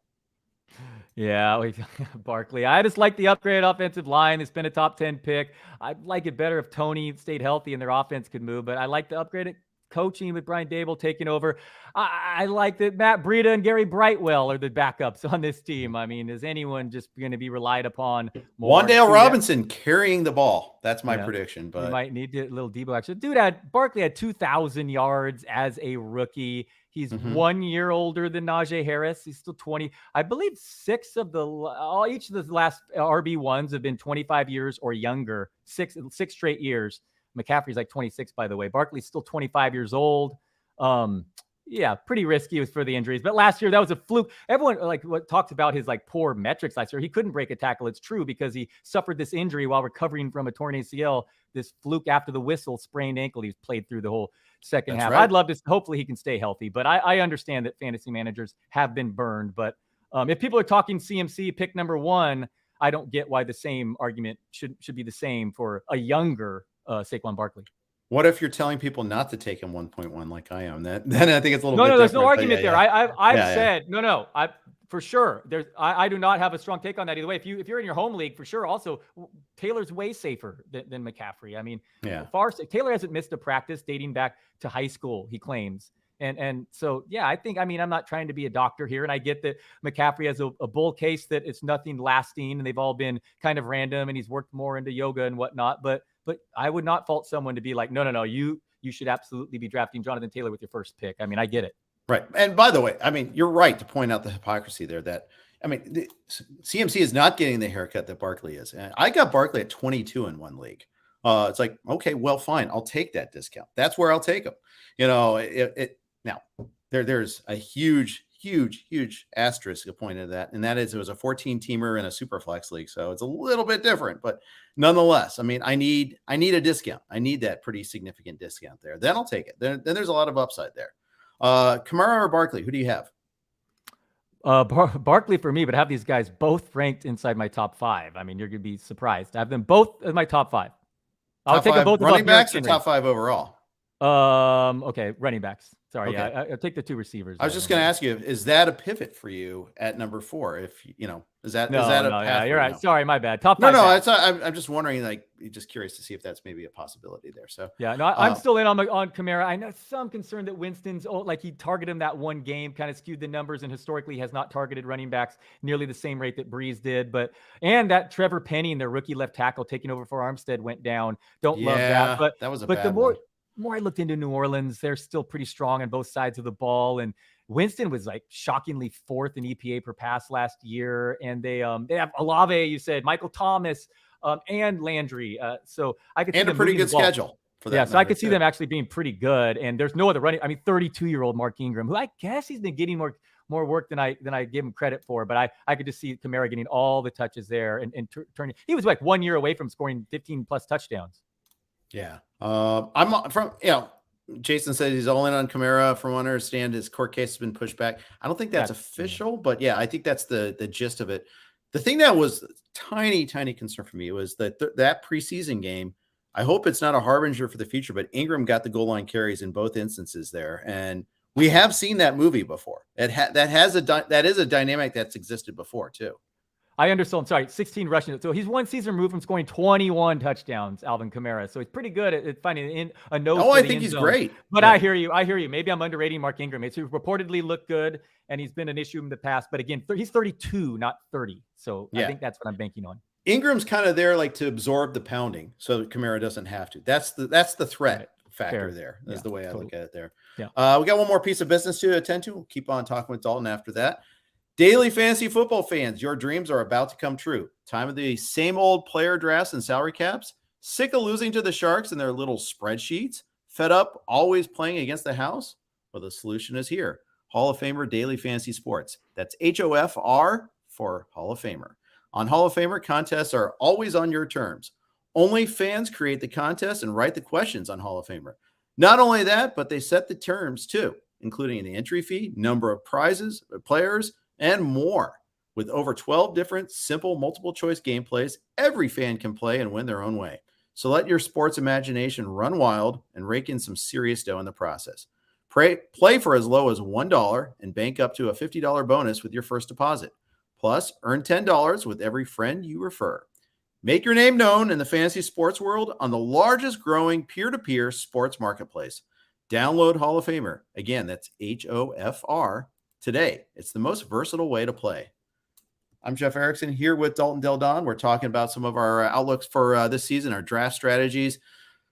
Yeah, Barkley. I just like the upgraded offensive line. It's been a top 10 pick. I'd like it better if Tony stayed healthy and their offense could move, but I like the upgraded coaching with Brian Dable taking over. I like that Matt Breida and Gary Brightwell are the backups on this team. I mean, is anyone just going to be relied upon more? Wan'Dale Robinson carrying the ball. That's my prediction. But you might need a little Debo action. Barkley had 2,000 yards as a rookie. He's 1 year older than Najee Harris. He's still 20. I believe each of the last RB1s have been 25 years or younger, six straight years. McCaffrey's like 26, by the way. Barkley's still 25 years old. Pretty risky for the injuries. But last year, that was a fluke. Everyone talks about his poor metrics last year. He couldn't break a tackle. It's true because he suffered this injury while recovering from a torn ACL, this fluke after the whistle, sprained ankle. He's played through the whole second half. Right. I'd love to. Hopefully he can stay healthy. But I understand that fantasy managers have been burned. But if people are talking CMC pick number 1, I don't get why the same argument should be the same for a younger Saquon Barkley. What if you're telling people not to take him 1.1 like I am? Then I think it's a little bit No, there's no argument there. Yeah. I've said no. For sure. I do not have a strong take on that either way. If you're in your home league, for sure. Also, Taylor's way safer than McCaffrey. I mean, Taylor hasn't missed a practice dating back to high school, he claims. And so, I'm not trying to be a doctor here. And I get that McCaffrey has a bull case that it's nothing lasting and they've all been kind of random and he's worked more into yoga and whatnot. But I would not fault someone to be like, no, you should absolutely be drafting Jonathan Taylor with your first pick. I mean, I get it. Right. And by the way, I mean, you're right to point out the hypocrisy there that, I mean, CMC is not getting the haircut that Barkley is. And I got Barkley at 22 in one league. It's like, okay, well, fine. I'll take that discount. That's where I'll take him. Now there's a huge asterisk appointed to that. And that is, it was a 14 teamer in a super flex league. So it's a little bit different, but nonetheless, I mean, I need a discount. I need that pretty significant discount there. Then I'll take it. Then there's a lot of upside there. Kamara or Barkley, who do you have? Barkley for me, but have these guys both ranked inside my top 5. I mean, you're going to be surprised. I have them both in my top 5. I'll take them both running backs or top 5 overall. Okay, running backs. Sorry, okay. Yeah, I'll take the 2 receivers. I was just going to ask you, is that a pivot for you at number 4? If is that a path? You're right. Sorry, my bad. Top 5. I'm just wondering, like, just curious to see if that's maybe a possibility there. So yeah, no, I'm still in on Kamara. I know some concern that Winston's like he targeted him that one game, kind of skewed the numbers, and historically has not targeted running backs nearly the same rate that Breeze did. And that Trevor Penny and their rookie left tackle taking over for Armstead went down. Don't love that. But that was the more I looked into New Orleans, they're still pretty strong on both sides of the ball. And Winston was like shockingly 4th in EPA per pass last year. And they have Olave, you said, Michael Thomas, and Landry. So I could see a pretty good schedule for that. Yeah, so I could see them actually being pretty good. And there's no other running. I mean, 32-year-old Mark Ingram, who I guess he's been getting more work than I give him credit for. But I could just see Kamara getting all the touches there and turning. He was like 1 year away from scoring 15 plus touchdowns. Yeah. I'm from, Jason said he's all in on Kamara. From what I understand, his court case has been pushed back. I don't think that's official, but yeah, I think that's the gist of it. The thing that was tiny concern for me was that preseason game. I hope it's not a harbinger for the future, but Ingram got the goal line carries in both instances there. And we have seen that movie before. That is a dynamic that's existed before too. I understand. Sorry, 16 rushing. So he's one season removed from scoring 21 touchdowns, Alvin Kamara. So he's pretty good at finding a nose. Oh, I think he's great. But yeah. I hear you. Maybe I'm underrating Mark Ingram. He's reportedly looked good, and he's been an issue in the past. But again, he's 32, not 30. So yeah. I think that's what I'm banking on. Ingram's kind of there like to absorb the pounding so that Kamara doesn't have to. That's the threat factor there. That's the way I look at it there. Yeah. We got one more piece of business to attend to. We'll keep on talking with Dalton after that. Daily fantasy football fans, your dreams are about to come true. Time of the same old player drafts and salary caps? Sick of losing to the Sharks and their little spreadsheets? Fed up always playing against the house? Well, the solution is here. Hall of Famer Daily Fantasy Sports. That's HOFR for Hall of Famer. On Hall of Famer, contests are always on your terms. Only fans create the contest and write the questions on Hall of Famer. Not only that, but they set the terms too, including the entry fee, number of prizes, players, and more. With over 12 different simple multiple choice gameplays, every fan can play and win their own way. So let your sports imagination run wild and rake in some serious dough in the process. Play for as low as $1 and bank up to a $50 bonus with your first deposit. Plus, earn $10 with every friend you refer. Make your name known in the fantasy sports world on the largest growing peer-to-peer sports marketplace. Download Hall of Famer. Again, that's HOFR. Today, it's the most versatile way to play. I'm Jeff Erickson here with Dalton Del Don. We're talking about some of our outlooks for this season, our draft strategies.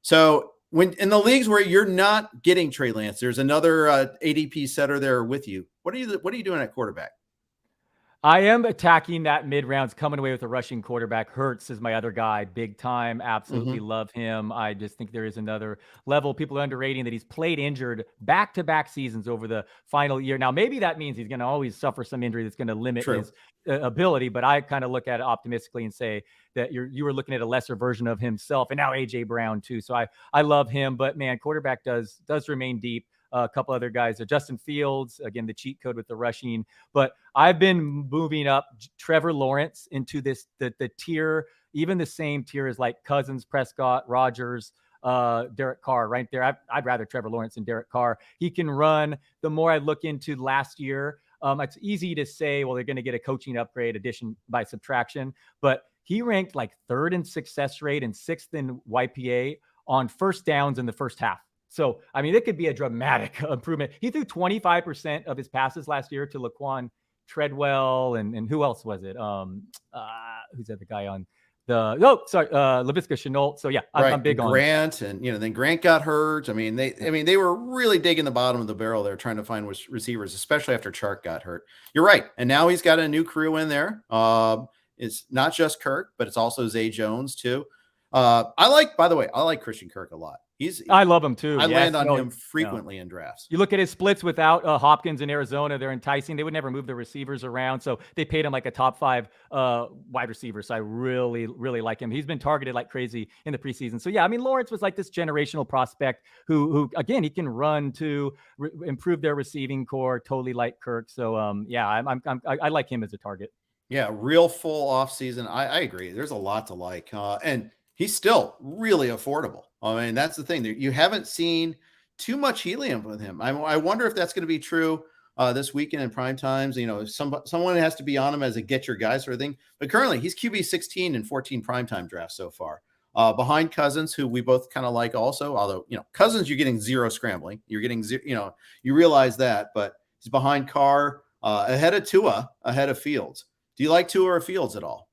So when in the leagues where you're not getting Trey Lance, there's another ADP setter there with you. What are you doing at quarterback? I am attacking that mid-rounds, coming away with a rushing quarterback. Hurts is my other guy, big time. Absolutely love him. I just think there is another level. People are underrating that he's played injured back-to-back seasons over the final year. Now, maybe that means he's going to always suffer some injury that's going to limit his ability, but I kind of look at it optimistically and say that you were looking at a lesser version of himself, and now A.J. Brown too. So I love him, but man, quarterback does remain deep. A couple other guys, Justin Fields, again, the cheat code with the rushing. But I've been moving up Trevor Lawrence into the tier, even the same tier as like Cousins, Prescott, Rodgers, Derek Carr right there. I'd rather Trevor Lawrence than Derek Carr. He can run. The more I look into last year, it's easy to say, well, they're going to get a coaching upgrade, addition by subtraction. But he ranked like 3rd in success rate and 6th in YPA on first downs in the first half. So, I mean, it could be a dramatic improvement. He threw 25% of his passes last year to Laquan Treadwell and who else was it? Who's that? The guy on Laviska Shenault. So yeah, I'm big on Grant, and then Grant got hurt. I mean, they were really digging the bottom of the barrel there, trying to find receivers, especially after Chark got hurt. You're right, and now he's got a new crew in there. It's not just Kirk, but it's also Zay Jones too. By the way, I like Christian Kirk a lot. I love him too. I land on him frequently in drafts. You look at his splits without Hopkins in Arizona; they're enticing. They would never move the receivers around, so they paid him like a top 5 wide receiver. So I really, really like him. He's been targeted like crazy in the preseason. So yeah, I mean, Lawrence was like this generational prospect who again, he can run to improve their receiving core, totally like Kirk. So I like him as a target. Yeah, real full off season. I agree. There's a lot to like, and he's still really affordable. I mean, that's the thing. You haven't seen too much helium with him. I wonder if that's going to be true this weekend in prime times. Someone has to be on him as a get your guy sort of thing. But currently, he's QB 16 in 14 primetime drafts so far. Behind Cousins, who we both kind of like also. Although, Cousins, you're getting zero scrambling. You're getting you realize that. But he's behind Carr, ahead of Tua, ahead of Fields. Do you like Tua or Fields at all?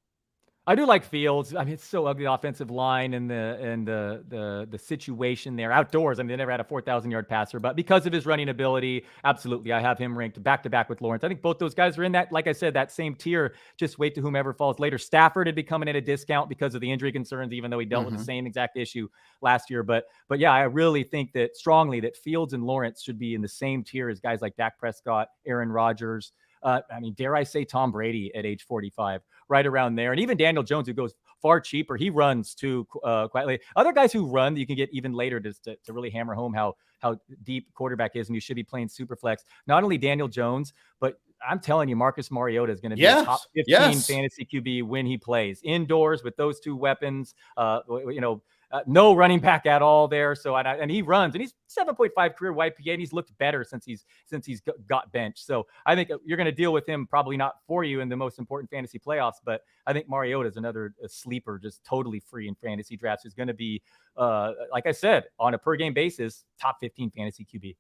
I do like Fields. I mean, it's so ugly, offensive line and the situation there outdoors. I mean, they never had a 4,000-yard passer, but because of his running ability, absolutely, I have him ranked back to back with Lawrence. I think both those guys are in that, like I said, that same tier. Just wait to whomever falls later. Stafford had been coming at a discount because of the injury concerns, even though he dealt with the same exact issue last year. But yeah, I really think that strongly that Fields and Lawrence should be in the same tier as guys like Dak Prescott, Aaron Rodgers. I mean, dare I say Tom Brady at age 45, right around there. And even Daniel Jones, who goes far cheaper, he runs too quite late. Other guys who run, you can get even later to really hammer home how deep quarterback is, and you should be playing super flex. Not only Daniel Jones, but I'm telling you, Marcus Mariota is going to be a top 15 fantasy QB when he plays indoors with those two weapons. No running back at all there. So, and he runs, and he's 7.5 career YPA, and he's looked better since he's got benched. So I think you're going to deal with him, probably not for you in the most important fantasy playoffs, but I think Mariota is another sleeper, just totally free in fantasy drafts, who's going to be, like I said, on a per game basis, top 15 fantasy QB.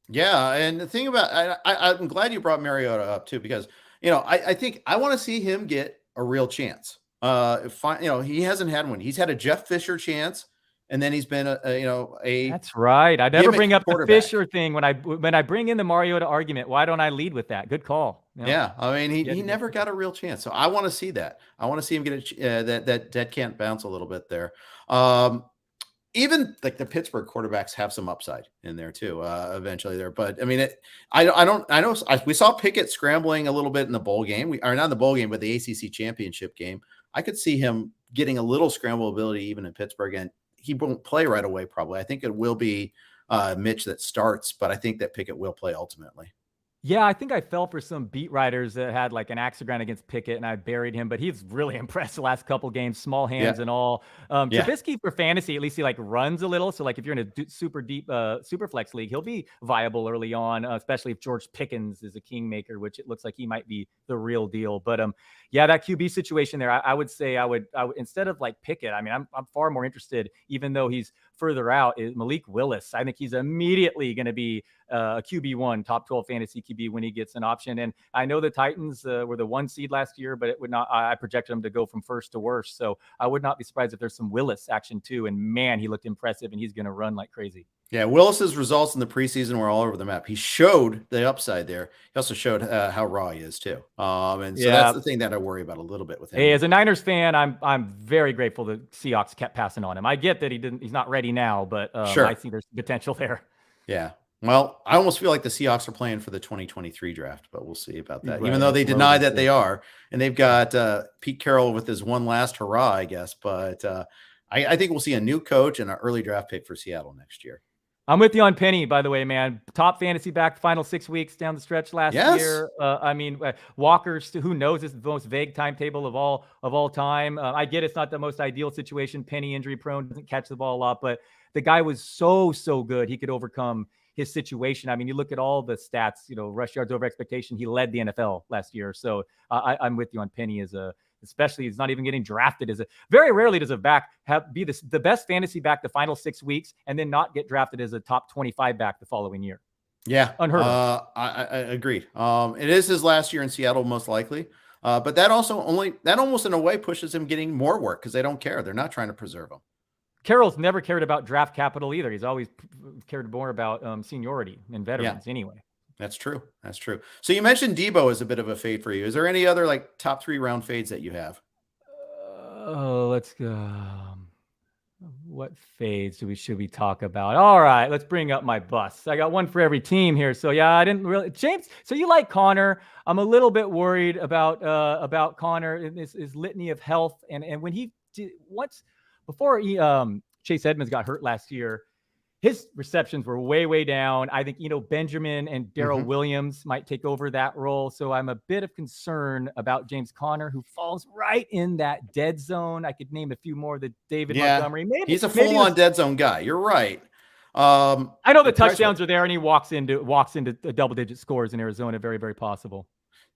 Yeah. And the thing about, I'm glad you brought Mariota up too, because, I think I want to see him get a real chance. He hasn't had one. He's had a Jeff Fisher chance, and then he's been a That's right. I never bring up the Fisher thing when I bring in the Mariota argument. Why don't I lead with that? Good call. Yeah, I mean, he never got a real chance, so I want to see that. I want to see him get that can't bounce a little bit there. Even like the Pittsburgh quarterbacks have some upside in there too, eventually there. But I mean, we saw Pickett scrambling a little bit in the bowl game. Not in the bowl game, but the ACC championship game. I could see him getting a little scramble ability even in Pittsburgh, and he won't play right away. Probably. I think it will be Mitch that starts, but I think that Pickett will play ultimately. Yeah, I think I fell for some beat writers that had like an axe to grind against Pickett, and I buried him, but he's really impressed the last couple games, small hands and all. Trubisky for fantasy, at least he like runs a little. So like if you're in a super deep super flex league, he'll be viable early on, especially if George Pickens is a kingmaker, which it looks like he might be the real deal. But that QB situation there, I would say I would instead of like Pickett, I mean, I'm far more interested, even though he's further out, is Malik Willis. I think he's immediately going to be a QB1, top 12 fantasy QB when he gets an option. And I know the Titans were the 1 seed last year, but it would not. I projected them to go from first to worst. So I would not be surprised if there's some Willis action too. And man, he looked impressive, and he's going to run like crazy. Yeah, Willis's results in the preseason were all over the map. He showed the upside there. He also showed how raw he is too. And so that's the thing that I worry about a little bit with him. Hey, as a Niners fan, I'm very grateful the Seahawks kept passing on him. I get that he's not ready now, but I see there's potential there. Yeah. Well, I almost feel like the Seahawks are playing for the 2023 draft, but we'll see about that. Right. Even though they deny that they are, and they've got Pete Carroll with his one last hurrah, I guess. But I think we'll see a new coach and an early draft pick for Seattle next year. I'm with you on Penny, by the way, man. Top fantasy back final 6 weeks down the stretch last year. I mean, Walker's, who knows, is the most vague timetable of all time. I get it's not the most ideal situation. Penny injury prone, doesn't catch the ball a lot, but the guy was so good. He could overcome his situation. I mean, you look at all the stats, rush yards over expectation. He led the NFL last year. So I'm with you on Penny especially he's not even getting drafted very rarely does a back be the best fantasy back the final 6 weeks and then not get drafted as a top 25 back the following year. Yeah. Unheard of. I agreed. It is his last year in Seattle, most likely. But that almost in a way pushes him getting more work because they don't care. They're not trying to preserve him. Carroll's never cared about draft capital either. He's always cared more about seniority and veterans anyway. That's true. That's true. So you mentioned Debo as a bit of a fade for you. Is there any other like top 3 round fades that you have? Let's go. What fades should we talk about? All right, let's bring up my busts. I got one for every team here. So yeah, I didn't really James. So you like Connor? I'm a little bit worried about Connor in his litany of health and when he before Chase Edmonds got hurt last year, his receptions were way down. I think, Benjamin and Darrell Williams might take over that role. So I'm a bit of concern about James Conner, who falls right in that dead zone. I could name a few more. The David Montgomery. Maybe he's a full-on dead zone guy. You're right. I know the touchdowns are there, and he walks into double-digit scores in Arizona. Very, very possible.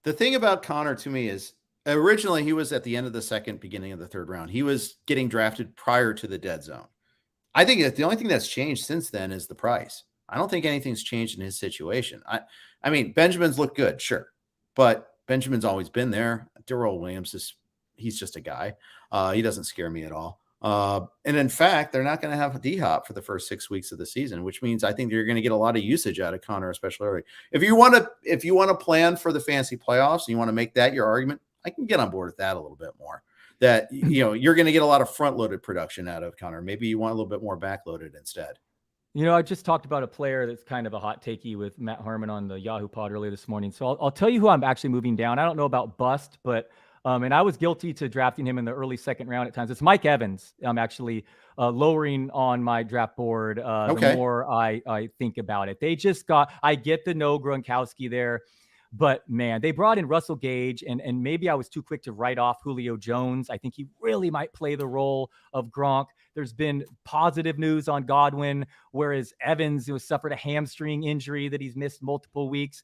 The thing about Conner to me is originally he was at the end of the second, beginning of the third round. He was getting drafted prior to the dead zone. I think that the only thing that's changed since then is the price. I don't think anything's changed in his situation. I mean, Benjamin's looked good, sure, but Benjamin's always been there. Darrell Williams he's just a guy. He doesn't scare me at all. And in fact, they're not going to have a D-Hop for the first 6 weeks of the season, which means I think you're going to get a lot of usage out of Connor, especially early. If you want to plan for the fantasy playoffs and you want to make that your argument, I can get on board with that a little bit more. That, you're going to get a lot of front-loaded production out of Connor. Maybe you want a little bit more back-loaded instead. I just talked about a player that's kind of a hot takey with Matt Harmon on the Yahoo pod earlier this morning. So I'll tell you who I'm actually moving down. I don't know about bust, but and I was guilty to drafting him in the early second round at times. It's Mike Evans. I'm actually lowering on my draft board the more I think about it. I get the no Gronkowski there. But man, they brought in Russell Gage, and maybe I was too quick to write off Julio Jones. I think he really might play the role of Gronk. There's been positive news on Godwin, whereas Evans suffered a hamstring injury that he's missed multiple weeks.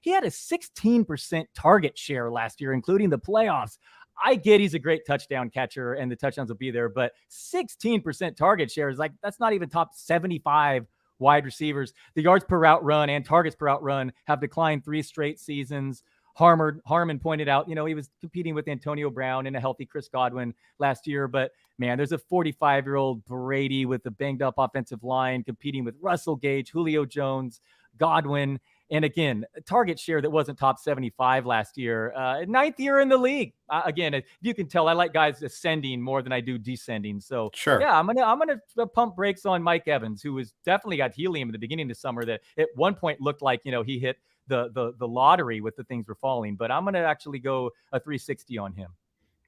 He had a 16% target share last year, including the playoffs. I get he's a great touchdown catcher, and the touchdowns will be there, but 16% target share is that's not even top 75 wide receivers. The yards per route run and targets per route run have declined 3 straight seasons. Harmon pointed out, he was competing with Antonio Brown and a healthy Chris Godwin last year. But man, there's a 45-year-old Brady with a banged up offensive line competing with Russell Gage, Julio Jones, Godwin. And again, a target share that wasn't top 75 last year. 9th year in the league. Again, if you can tell, I like guys ascending more than I do descending. So sure. Yeah, I'm gonna pump brakes on Mike Evans, who was definitely got helium in the beginning of the summer that at one point looked like he hit the lottery with the things were falling. But I'm gonna actually go a 360 on him.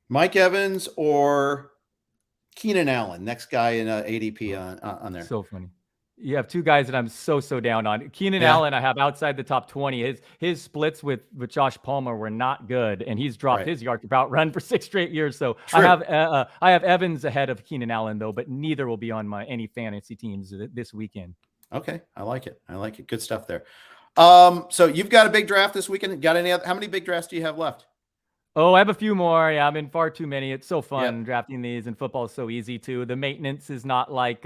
Mike Evans or Keenan Allen, next guy in ADP on there. So funny. You have 2 guys that I'm so down on. Keenan Allen, I have outside the top 20. His splits with Josh Palmer were not good, and he's dropped his yard route run for 6 straight years. So true. I have Evans ahead of Keenan Allen though, but neither will be on any fantasy teams this weekend. Okay, I like it. Good stuff there. So you've got a big draft this weekend. Got how many big drafts do you have left? Oh, I have a few more. Yeah, I'm in far too many. It's so fun drafting these, and football is so easy too. The maintenance is not like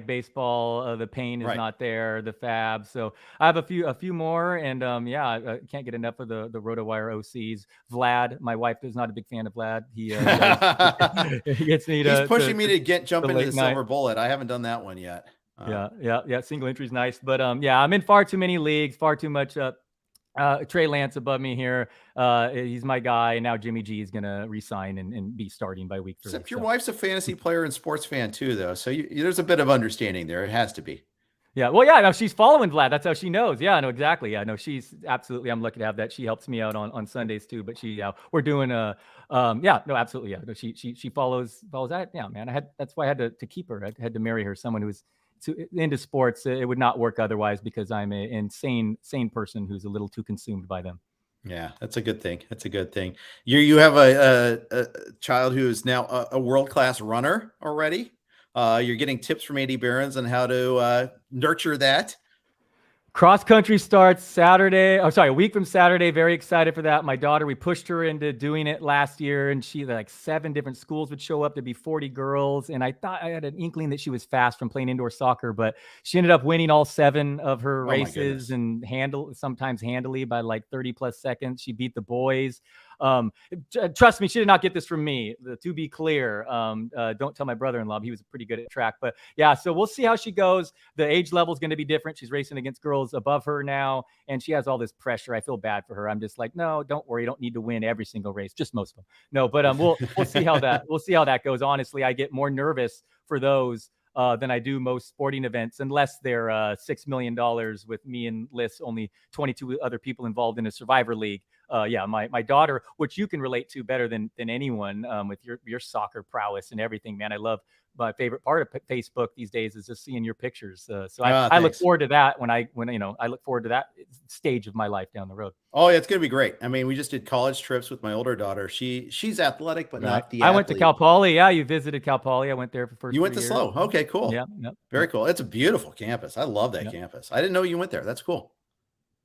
baseball. The pain is not there. The fab. So I have a few more, and I can't get enough of the RotoWire OCs. Vlad, my wife is not a big fan of Vlad. He gets me to. He's pushing me to jump into the silver night. bullet. I haven't done that one yet. Yeah. Single entry is nice, but I'm in far too many leagues. Far too much. Trey Lance above me here. He's my guy. And now Jimmy G is going to resign and be starting by week 3. Except your wife's a fantasy player and sports fan too, though. So there's a bit of understanding there. It has to be. Yeah. Well, yeah, no, she's following Vlad. That's how she knows. Yeah, no, exactly. Yeah, no, she's absolutely, I'm lucky to have that. She helps me out on Sundays too, but we're doing absolutely. Yeah. No, she follows that. Yeah, man. That's why I had to keep her. I had to marry her, someone who was into sports. It would not work otherwise because I'm an insane person who's a little too consumed by them. Yeah, that's a good thing. You have a child who is now a world-class runner already. You're getting tips from Andy Behrens on how to nurture that. Cross country starts Saturday. Oh, sorry, a week from Saturday. Very excited for that. My daughter, we pushed her into doing it last year, and she like 7 different schools would show up to be 40 girls. And I thought I had an inkling that she was fast from playing indoor soccer, but she ended up winning all 7 of her races and sometimes handily by like 30 plus seconds. She beat the boys. Trust me, she did not get this from me. To be clear, don't tell my brother-in-law. He was pretty good at track, but yeah, so we'll see how she goes. The age level is going to be different. She's racing against girls above her now, and she has all this pressure. I feel bad for her. I'm just like, no, don't worry. You don't need to win every single race, just most of them. No, but we'll see how that goes. Honestly, I get more nervous for those than I do most sporting events, unless they're $6 million with me and Liz, only 22 other people involved in a Survivor League. Yeah, my daughter, which you can relate to better than anyone with your soccer prowess and everything, man. I love my favorite part of Facebook these days is just seeing your pictures. So I look forward to that when I look forward to that stage of my life down the road. Oh, yeah, it's going to be great. I mean, we just did college trips with my older daughter. She's athletic, but not the I went to Cal Poly. Yeah, you visited Cal Poly. I went there for first. You went to SLO. Okay, cool. Yeah. Very cool. It's a beautiful campus. I love that campus. I didn't know you went there. That's cool.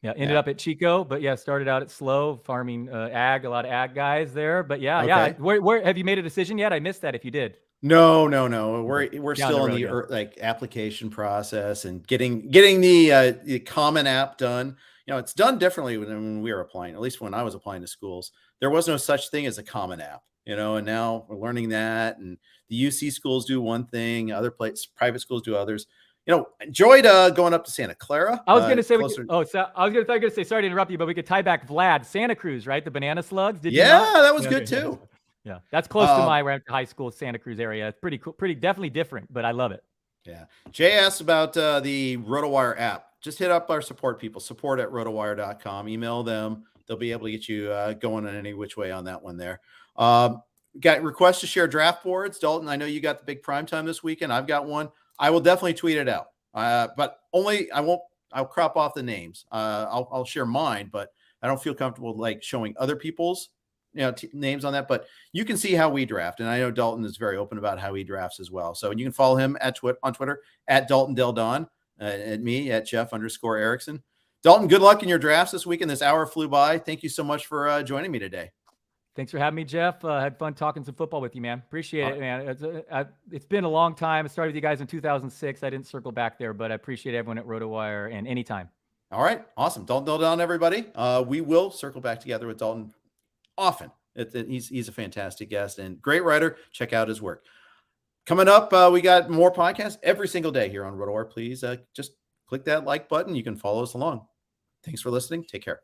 Yeah, ended up at Chico, but yeah, started out at SLO, farming ag, a lot of ag guys there. But yeah. Where have you made a decision yet? I missed that if you did. No. We're still in the like application process and getting the common app done. You know, it's done differently when we were applying, at least when I was applying to schools. There was no such thing as a common app, and now we're learning that. And the UC schools do one thing, other private schools do others. Enjoyed going up to Santa Clara. I was going to say, I was going to say, sorry to interrupt you, but we could tie back Vlad, Santa Cruz, right? The banana slugs. Did you know? That was good too. Yeah, that's close to my high school, Santa Cruz area. It's pretty cool, definitely different, but I love it. Yeah. Jay asked about the RotoWire app. Just hit up our support people, support@rotowire.com. Email them. They'll be able to get you going in any which way on that one there. Got requests to share draft boards. Dalton, I know you got the big prime time this weekend. I've got one. I will definitely tweet it out, but I'll crop off the names. I'll share mine, but I don't feel comfortable like showing other people's names on that, but you can see how we draft. And I know Dalton is very open about how he drafts as well. So you can follow him on Twitter at Dalton Del Don, at me at Jeff_Erickson. Dalton, good luck in your drafts this weekend. This hour flew by. Thank you so much for joining me today. Thanks for having me, Jeff. Had fun talking some football with you, man. Appreciate it, man. It's been a long time. I started with you guys in 2006. I didn't circle back there, but I appreciate everyone at RotoWire and anytime. All right. Awesome. Dalton Del Don, everybody. We will circle back together with Dalton often. He's a fantastic guest and great writer. Check out his work. Coming up, we got more podcasts every single day here on RotoWire. Please just click that like button. You can follow us along. Thanks for listening. Take care.